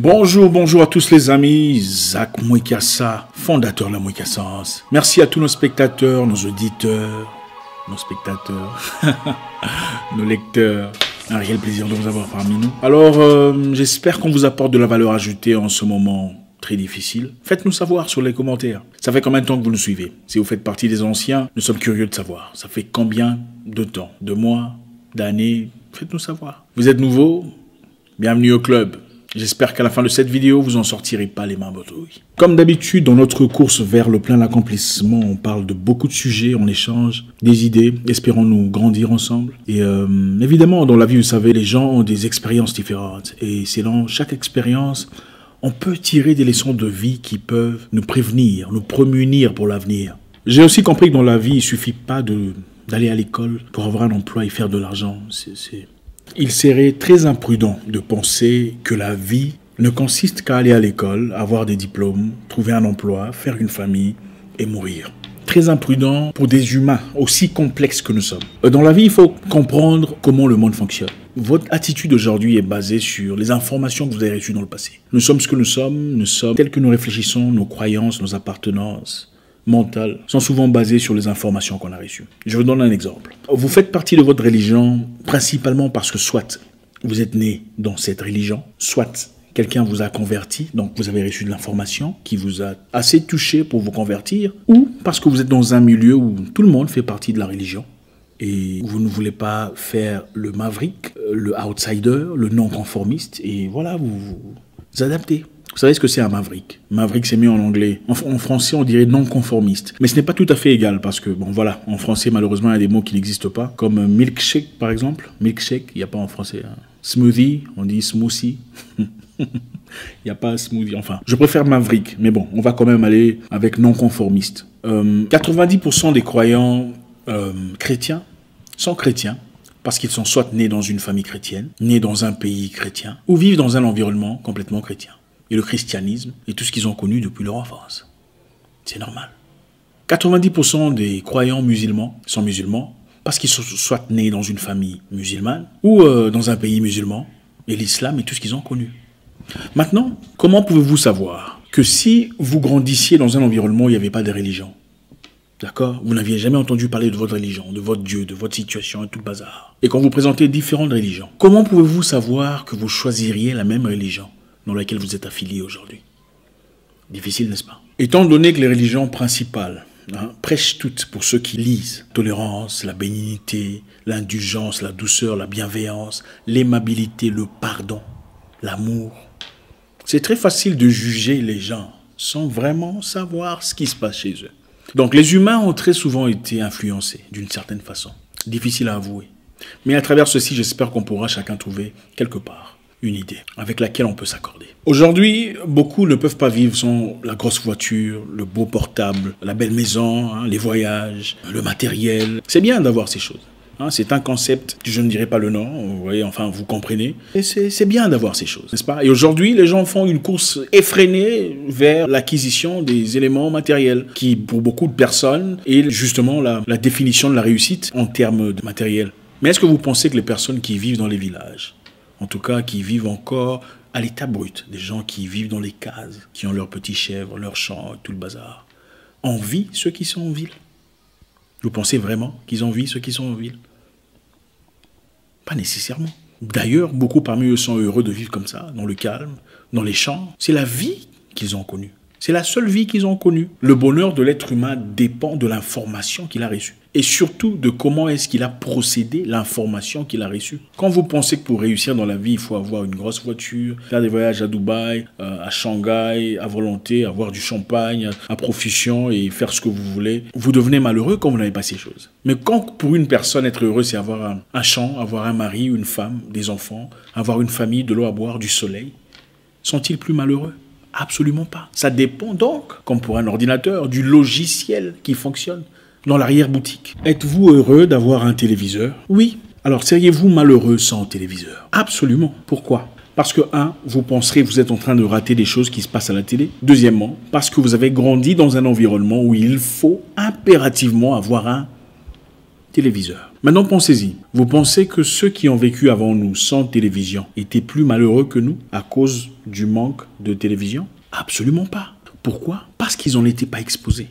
Bonjour, bonjour à tous les amis, Zach Mwikassa, fondateur de la Mwikassance. Merci à tous nos spectateurs, nos auditeurs, nos lecteurs. Un réel plaisir de vous avoir parmi nous. Alors, j'espère qu'on vous apporte de la valeur ajoutée en ce moment très difficile. Faites-nous savoir sur les commentaires. Ça fait combien de temps que vous nous suivez? Si vous faites partie des anciens, nous sommes curieux de savoir. Ça fait combien de temps? De mois? D'années? Faites-nous savoir. Vous êtes nouveau? Bienvenue au club. J'espère qu'à la fin de cette vidéo, vous en sortirez pas les mains botouilles. Comme d'habitude, dans notre course vers le plein accomplissement, on parle de beaucoup de sujets, on échange des idées, espérons-nous grandir ensemble. Et évidemment, dans la vie, vous savez, les gens ont des expériences différentes. Et c'est dans chaque expérience, on peut tirer des leçons de vie qui peuvent nous prévenir, nous prémunir pour l'avenir. J'ai aussi compris que dans la vie, il ne suffit pas d'aller à l'école pour avoir un emploi et faire de l'argent. Il serait très imprudent de penser que la vie ne consiste qu'à aller à l'école, avoir des diplômes, trouver un emploi, faire une famille et mourir. Très imprudent pour des humains aussi complexes que nous sommes. Dans la vie, il faut comprendre comment le monde fonctionne. Votre attitude aujourd'hui est basée sur les informations que vous avez reçues dans le passé. Nous sommes ce que nous sommes tels que nous réfléchissons, nos croyances, nos appartenances mentales sont souvent basées sur les informations qu'on a reçues. Je vous donne un exemple. Vous faites partie de votre religion principalement parce que soit vous êtes né dans cette religion, soit quelqu'un vous a converti, donc vous avez reçu de l'information qui vous a assez touché pour vous convertir, ou parce que vous êtes dans un milieu où tout le monde fait partie de la religion et vous ne voulez pas faire le maverick, le outsider, le non-conformiste, et voilà, vous vous adaptez. Vous savez ce que c'est un maverick? Maverick, c'est mieux en anglais. En français, on dirait non-conformiste. Mais ce n'est pas tout à fait égal parce que, bon, voilà, en français, malheureusement, il y a des mots qui n'existent pas. Comme milkshake, par exemple. Milkshake, il n'y a pas en français. Hein. Smoothie, on dit smoothie. Il n'y a pas smoothie. Enfin, je préfère maverick. Mais bon, on va quand même aller avec non-conformiste. 90% des croyants chrétiens sont chrétiens parce qu'ils sont soit nés dans une famille chrétienne, nés dans un pays chrétien, ou vivent dans un environnement complètement chrétien. Et le christianisme et tout ce qu'ils ont connu depuis leur enfance. C'est normal. 90% des croyants musulmans sont musulmans parce qu'ils sont soit nés dans une famille musulmane ou dans un pays musulman, et l'islam et tout ce qu'ils ont connu. Maintenant, comment pouvez-vous savoir que si vous grandissiez dans un environnement où il n'y avait pas de religion, d'accord, vous n'aviez jamais entendu parler de votre religion, de votre Dieu, de votre situation et tout le bazar, et qu'on vous présentait différentes religions, comment pouvez-vous savoir que vous choisiriez la même religion dans laquelle vous êtes affilié aujourd'hui? Difficile, n'est-ce pas? Étant donné que les religions principales prêchent toutes pour ceux qui lisent, tolérance, la bénignité, l'indulgence, la douceur, la bienveillance, l'aimabilité, le pardon, l'amour, c'est très facile de juger les gens sans vraiment savoir ce qui se passe chez eux. Donc les humains ont très souvent été influencés d'une certaine façon. Difficile à avouer. Mais à travers ceci, j'espère qu'on pourra chacun trouver quelque part une idée avec laquelle on peut s'accorder. Aujourd'hui, beaucoup ne peuvent pas vivre sans la grosse voiture, le beau portable, la belle maison, les voyages, le matériel. C'est bien d'avoir ces choses. C'est un concept, je ne dirais pas le nom, vous voyez, enfin vous comprenez. Et c'est bien d'avoir ces choses, n'est-ce pas? Et aujourd'hui, les gens font une course effrénée vers l'acquisition des éléments matériels qui, pour beaucoup de personnes, est justement la définition de la réussite en termes de matériel. Mais est-ce que vous pensez que les personnes qui vivent dans les villages, en tout cas qui vivent encore à l'état brut, des gens qui vivent dans les cases, qui ont leurs petits chèvres, leurs champs, tout le bazar, envient ceux qui sont en ville? Vous pensez vraiment qu'ils envient ceux qui sont en ville? Pas nécessairement. D'ailleurs, beaucoup parmi eux sont heureux de vivre comme ça, dans le calme, dans les champs. C'est la vie qu'ils ont connue. C'est la seule vie qu'ils ont connue. Le bonheur de l'être humain dépend de l'information qu'il a reçue. Et surtout de comment est-ce qu'il a procédé l'information qu'il a reçue. Quand vous pensez que pour réussir dans la vie, il faut avoir une grosse voiture, faire des voyages à Dubaï, à Shanghai, à volonté, avoir du champagne, à profusion et faire ce que vous voulez, vous devenez malheureux quand vous n'avez pas ces choses. Mais quand pour une personne être heureux, c'est avoir un champ, avoir un mari, une femme, des enfants, avoir une famille, de l'eau à boire, du soleil, sont-ils plus malheureux? Absolument pas. Ça dépend donc, comme pour un ordinateur, du logiciel qui fonctionne dans l'arrière-boutique. Êtes-vous heureux d'avoir un téléviseur? Oui. Alors, seriez-vous malheureux sans téléviseur? Absolument. Pourquoi? Parce que, vous penserez que vous êtes en train de rater des choses qui se passent à la télé. Deuxièmement, parce que vous avez grandi dans un environnement où il faut impérativement avoir un téléviseur. Maintenant, pensez-y. Vous pensez que ceux qui ont vécu avant nous sans télévision étaient plus malheureux que nous à cause du manque de télévision? Absolument pas. Pourquoi? Parce qu'ils n'en étaient pas exposés.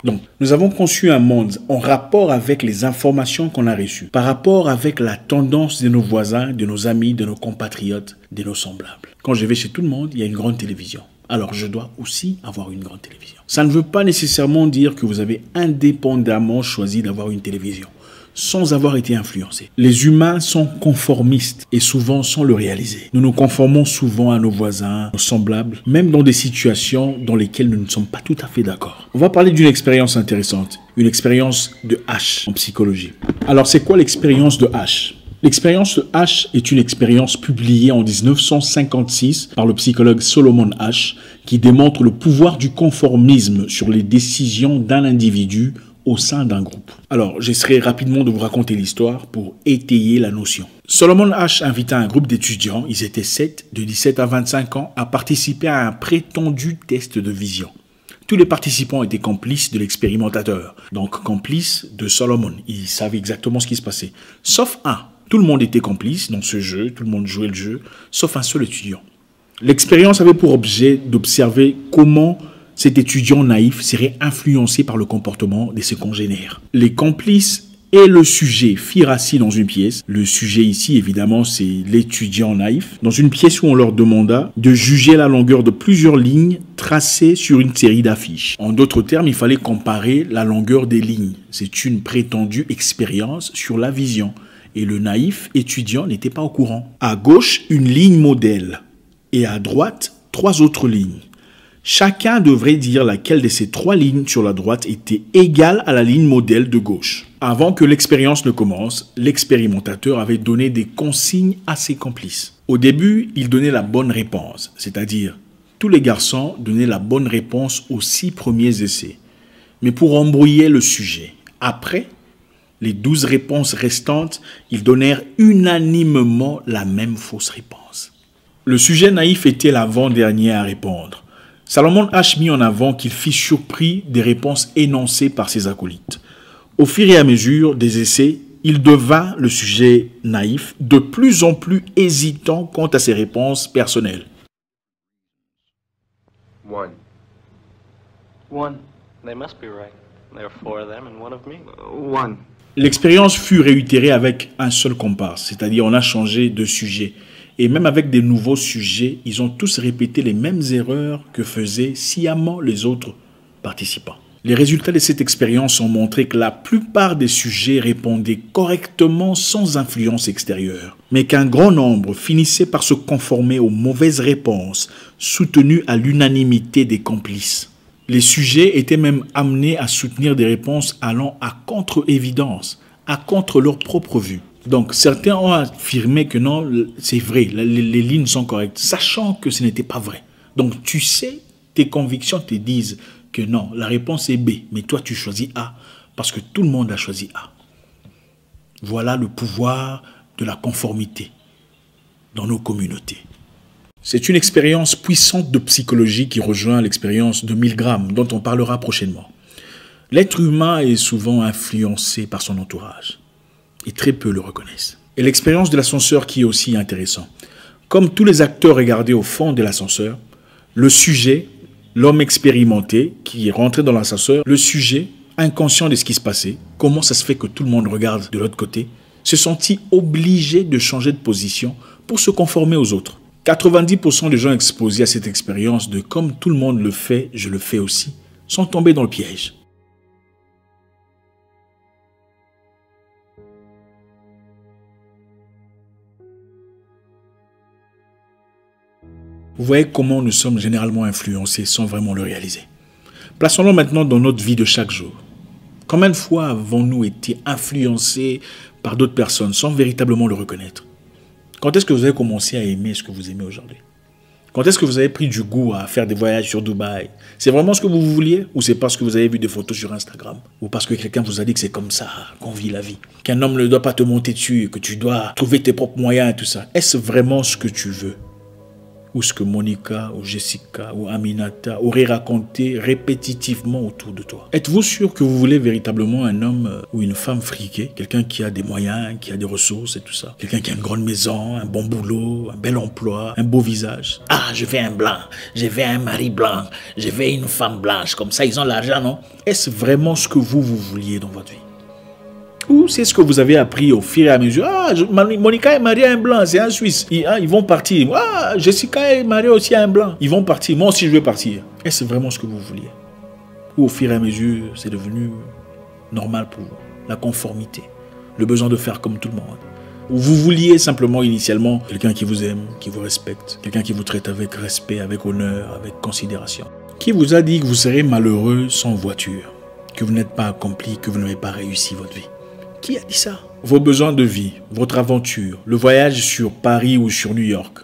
Donc, nous avons conçu un monde en rapport avec les informations qu'on a reçues, par rapport avec la tendance de nos voisins, de nos amis, de nos compatriotes, de nos semblables. Quand je vais chez tout le monde, il y a une grande télévision. Alors, je dois aussi avoir une grande télévision. Ça ne veut pas nécessairement dire que vous avez indépendamment choisi d'avoir une télévision, sans avoir été influencé. Les humains sont conformistes et souvent sans le réaliser. Nous nous conformons souvent à nos voisins, nos semblables, même dans des situations dans lesquelles nous ne sommes pas tout à fait d'accord. On va parler d'une expérience intéressante, une expérience de H en psychologie. Alors, c'est quoi l'expérience de H? L'expérience de H est une expérience publiée en 1956 par le psychologue Solomon H, qui démontre le pouvoir du conformisme sur les décisions d'un individu au sein d'un groupe. Alors, j'essaierai rapidement de vous raconter l'histoire pour étayer la notion. Solomon H invita un groupe d'étudiants, ils étaient 7, de 17 à 25 ans, à participer à un prétendu test de vision. Tous les participants étaient complices de l'expérimentateur, donc complices de Solomon. Ils savaient exactement ce qui se passait. Sauf un. Tout le monde était complice dans ce jeu, tout le monde jouait le jeu, sauf un seul étudiant. L'expérience avait pour objet d'observer comment cet étudiant naïf serait influencé par le comportement de ses congénères. Les complices et le sujet firent assis dans une pièce. Le sujet ici, évidemment, c'est l'étudiant naïf. Dans une pièce où on leur demanda de juger la longueur de plusieurs lignes tracées sur une série d'affiches. En d'autres termes, il fallait comparer la longueur des lignes. C'est une prétendue expérience sur la vision. Et le naïf étudiant n'était pas au courant. À gauche, une ligne modèle. Et à droite, 3 autres lignes. Chacun devrait dire laquelle de ces 3 lignes sur la droite était égale à la ligne modèle de gauche. Avant que l'expérience ne commence, l'expérimentateur avait donné des consignes à ses complices. Au début, il donnait la bonne réponse, c'est-à-dire tous les garçons donnaient la bonne réponse aux 6 premiers essais. Mais pour embrouiller le sujet, après, les 12 réponses restantes, ils donnèrent unanimement la même fausse réponse. Le sujet naïf était l'avant-dernier à répondre. Solomon H mit en avant qu'il fut surpris des réponses énoncées par ses acolytes. Au fur et à mesure des essais, il devint, le sujet naïf, de plus en plus hésitant quant à ses réponses personnelles. One. They must be right. There are 4 of them and 1 of me. One. L'expérience fut réitérée avec un seul comparse, c'est-à-dire on a changé de sujet. Et même avec des nouveaux sujets, ils ont tous répété les mêmes erreurs que faisaient sciemment les autres participants. Les résultats de cette expérience ont montré que la plupart des sujets répondaient correctement sans influence extérieure, mais qu'un grand nombre finissait par se conformer aux mauvaises réponses, soutenues à l'unanimité des complices. Les sujets étaient même amenés à soutenir des réponses allant à contre-évidence, à contre leur propre vue. Donc, certains ont affirmé que non, c'est vrai, les lignes sont correctes, sachant que ce n'était pas vrai. Donc, tu sais, tes convictions te disent que non, la réponse est B, mais toi, tu choisis A, parce que tout le monde a choisi A. Voilà le pouvoir de la conformité dans nos communautés. C'est une expérience puissante de psychologie qui rejoint l'expérience de Milgram, dont on parlera prochainement. L'être humain est souvent influencé par son entourage, et très peu le reconnaissent. Et l'expérience de l'ascenseur qui est aussi intéressant. Comme tous les acteurs regardés au fond de l'ascenseur, le sujet, l'homme expérimenté qui est rentré dans l'ascenseur, le sujet, inconscient de ce qui se passait, comment ça se fait que tout le monde regarde de l'autre côté, se sentit obligé de changer de position pour se conformer aux autres. 90% des gens exposés à cette expérience de « comme tout le monde le fait, je le fais aussi » sont tombés dans le piège. Vous voyez comment nous sommes généralement influencés sans vraiment le réaliser. Plaçons-le maintenant dans notre vie de chaque jour. Combien de fois avons-nous été influencés par d'autres personnes sans véritablement le reconnaître? Quand est-ce que vous avez commencé à aimer ce que vous aimez aujourd'hui? Quand est-ce que vous avez pris du goût à faire des voyages sur Dubaï? C'est vraiment ce que vous vouliez? Ou c'est parce que vous avez vu des photos sur Instagram? Ou parce que quelqu'un vous a dit que c'est comme ça qu'on vit la vie? Qu'un homme ne doit pas te monter dessus, que tu dois trouver tes propres moyens et tout ça. Est-ce vraiment ce que tu veux? ou ce que Monica ou Jessica ou Aminata auraient raconté répétitivement autour de toi? Êtes-vous sûr que vous voulez véritablement un homme ou une femme friquée, quelqu'un qui a des moyens, qui a des ressources et tout ça, quelqu'un qui a une grande maison, un bon boulot, un bel emploi, un beau visage? Ah, je veux un blanc, je veux un mari blanc, je veux une femme blanche, comme ça ils ont l'argent, non? Est-ce vraiment ce que vous vouliez dans votre vie? Ou c'est ce que vous avez appris au fur et à mesure? Ah, Monica est mariée à un blanc, c'est un Suisse. Ils vont partir. Ah, Jessica est mariée aussi à un blanc. Ils vont partir. Moi aussi, je vais partir. Est-ce vraiment ce que vous vouliez? Ou au fur et à mesure, c'est devenu normal pour vous? La conformité, le besoin de faire comme tout le monde. Ou vous vouliez simplement initialement quelqu'un qui vous aime, qui vous respecte, quelqu'un qui vous traite avec respect, avec honneur, avec considération. Qui vous a dit que vous serez malheureux sans voiture, que vous n'êtes pas accompli, que vous n'avez pas réussi votre vie? Qui a dit ça? Vos besoins de vie, votre aventure, le voyage sur Paris ou sur New York,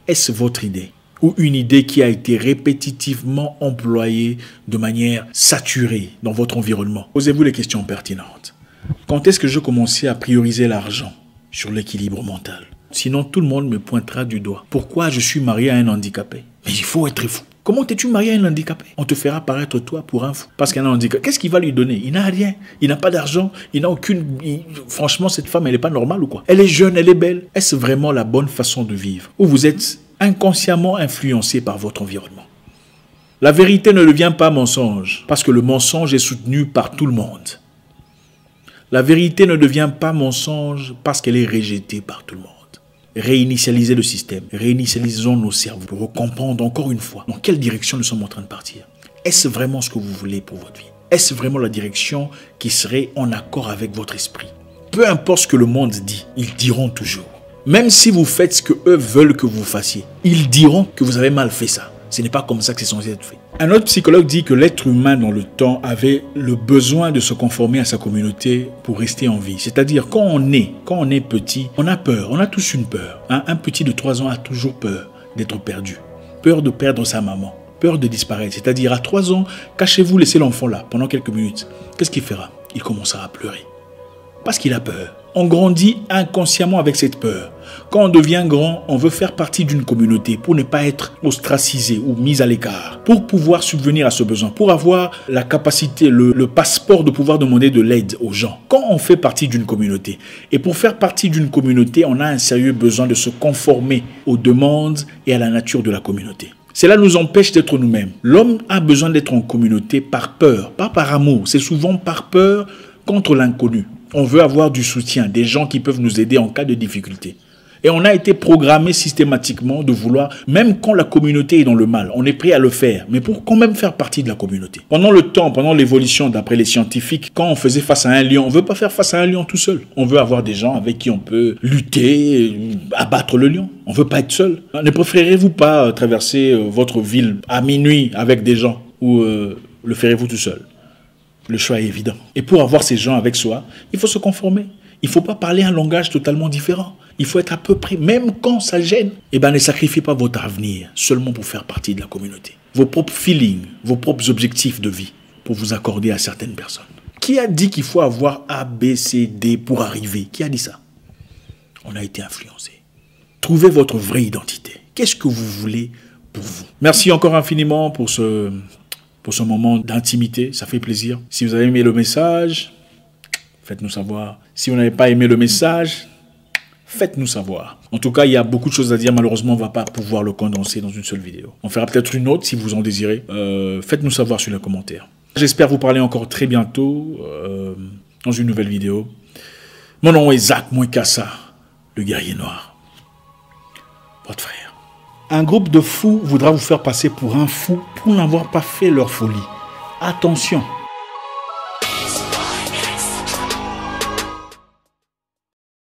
est-ce votre idée? Ou une idée qui a été répétitivement employée de manière saturée dans votre environnement? Posez-vous les questions pertinentes. Quand est-ce que je commençais à prioriser l'argent sur l'équilibre mental? Sinon, tout le monde me pointera du doigt. Pourquoi je suis marié à un handicapé? Mais il faut être fou. Comment t'es-tu marié à un handicapé? On te fera paraître toi pour un fou. Parce qu'un handicapé, qu'est-ce qu'il va lui donner? Il n'a rien. Il n'a pas d'argent. Il n'a aucune... Franchement, cette femme, elle n'est pas normale ou quoi? Elle est jeune, elle est belle. Est-ce vraiment la bonne façon de vivre? Ou vous êtes inconsciemment influencé par votre environnement? La vérité ne devient pas mensonge, parce que le mensonge est soutenu par tout le monde. La vérité ne devient pas mensonge parce qu'elle est rejetée par tout le monde. Réinitialiser le système, réinitialisons nos cerveaux pour comprendre encore une fois dans quelle direction nous sommes en train de partir. Est-ce vraiment ce que vous voulez pour votre vie? Est-ce vraiment la direction qui serait en accord avec votre esprit? Peu importe ce que le monde dit, ils diront toujours. Même si vous faites ce qu'eux veulent que vous fassiez, ils diront que vous avez mal fait ça. Ce n'est pas comme ça que c'est censé être fait. Un autre psychologue dit que l'être humain dans le temps avait le besoin de se conformer à sa communauté pour rester en vie. C'est-à-dire quand on est petit, on a peur, on a tous une peur. Un petit de 3 ans a toujours peur d'être perdu, peur de perdre sa maman, peur de disparaître. C'est-à-dire à 3 ans, cachez-vous, laissez l'enfant là pendant quelques minutes. Qu'est-ce qu'il fera? Il commencera à pleurer parce qu'il a peur. On grandit inconsciemment avec cette peur. Quand on devient grand, on veut faire partie d'une communauté pour ne pas être ostracisé ou mis à l'écart, pour pouvoir subvenir à ce besoin, pour avoir la capacité, le passeport de pouvoir demander de l'aide aux gens. Quand on fait partie d'une communauté, et pour faire partie d'une communauté, on a un sérieux besoin de se conformer aux demandes et à la nature de la communauté. Cela nous empêche d'être nous-mêmes. L'homme a besoin d'être en communauté par peur, pas par amour. C'est souvent par peur contre l'inconnu. On veut avoir du soutien, des gens qui peuvent nous aider en cas de difficulté. Et on a été programmé systématiquement de vouloir, même quand la communauté est dans le mal, on est prêt à le faire, mais pour quand même faire partie de la communauté. Pendant le temps, pendant l'évolution, d'après les scientifiques, quand on faisait face à un lion, on ne veut pas faire face à un lion tout seul. On veut avoir des gens avec qui on peut lutter, abattre le lion. On ne veut pas être seul. Ne préférez-vous pas traverser votre ville à minuit avec des gens ou le ferez-vous tout seul? Le choix est évident. Et pour avoir ces gens avec soi, il faut se conformer. Il ne faut pas parler un langage totalement différent. Il faut être à peu près, même quand ça gêne. Eh bien, ne sacrifiez pas votre avenir seulement pour faire partie de la communauté. Vos propres feelings, vos propres objectifs de vie pour vous accorder à certaines personnes. Qui a dit qu'il faut avoir A, B, C, D pour arriver? Qui a dit ça? On a été influencé. Trouvez votre vraie identité. Qu'est-ce que vous voulez pour vous? Merci encore infiniment pour ce moment d'intimité, ça fait plaisir. Si vous avez aimé le message, faites-nous savoir. Si vous n'avez pas aimé le message, faites-nous savoir. En tout cas, il y a beaucoup de choses à dire. Malheureusement, on ne va pas pouvoir le condenser dans une seule vidéo. On fera peut-être une autre si vous en désirez. Faites-nous savoir sur les commentaires. J'espère vous parler encore très bientôt dans une nouvelle vidéo. Mon nom est Zach Mouekassa, le guerrier noir. Votre frère. Un groupe de fous voudra vous faire passer pour un fou pour n'avoir pas fait leur folie. Attention!